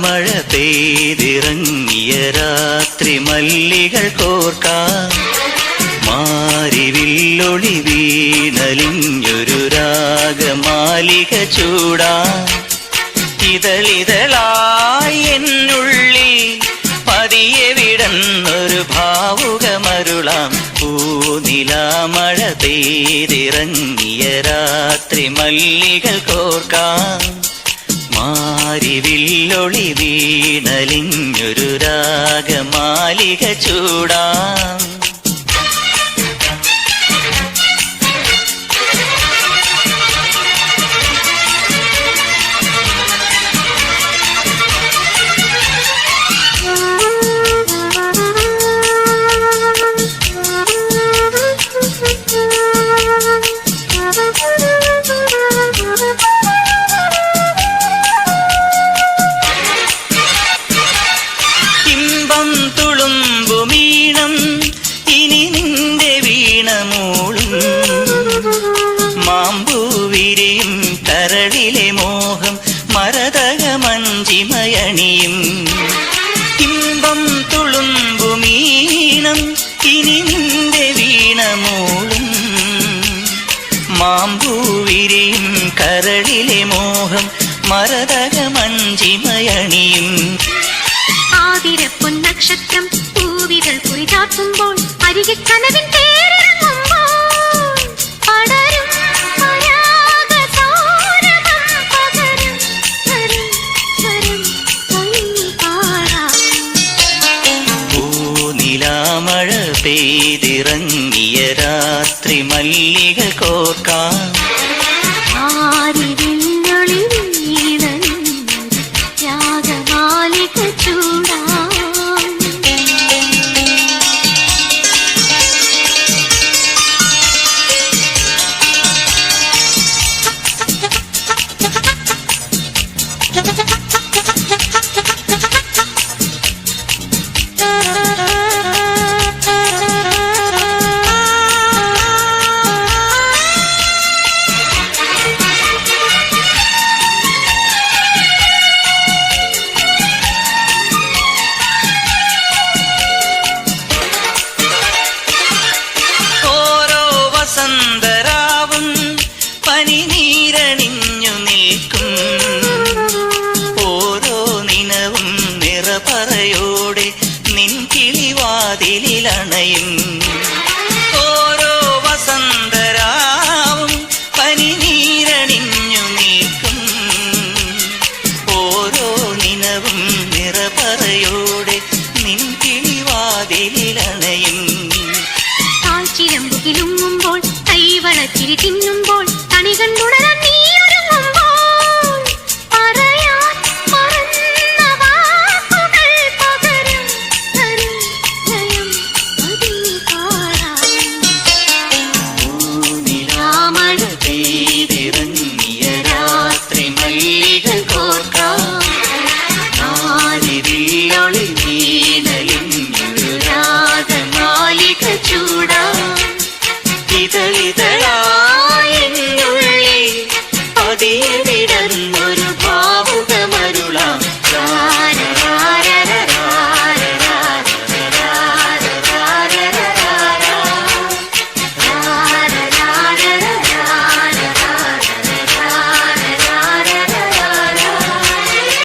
മഴ പെയ്തിറങ്ങിയ രാത്രി മല്ലികൾ കോർക്കാം മാരിവില്ലൊളി വീണലിഞ്ഞൊരു രാഗമാലിക ചൂടാം ഇതളിതളായി എന്നുള്ളിൽ പതിയെ വിടന്നൊരു ഭാവുകമരുളാം പൂനിലാമഴ പെയ്തിറങ്ങിയ രാത്രി മല്ലികൾ കോർക്കാം മാരിവില്ലൊളി വീണലിഞ്ഞൊരു രാഗമാലിക ചൂടാം തുളുമ്പുമീണം ഇനി നിന്റെ വീണമൂളും മാമ്പൂവിരിയും കരളിലെ മോഹം മരതകമഞ്ചിമയണിയും ഇമ്പം തുളുമ്പുമീണം ഇനി നിന്റെ വീണമൂളും മാമ്പൂവിരിയും കരളിലെ മോഹം മരതകമഞ്ചിമയണിയും നക്ഷത്രം പൂവികൾ കുറിചാത്തുമ്പോൾ അരികെ കനവിൻ പൂനിലാമഴ പെയ്തിറങ്ങിയ രാത്രി മല്ലികൾ കോർക്കാം രാഗമാലിക ചൂടാ വസന്തരാവും പനിനീരണിഞ്ഞു നിൽക്കും ഓരോ നിനവും നിറപറയോടെ നിൻ കിളിവാതിലിലണയും ഓരോ വസന്തരാവും പനിനീരണിഞ്ഞു നിൽക്കും ഓരോ നിനവും നിറപറയോടെ നിൻ കിളിവാതിലിലണയും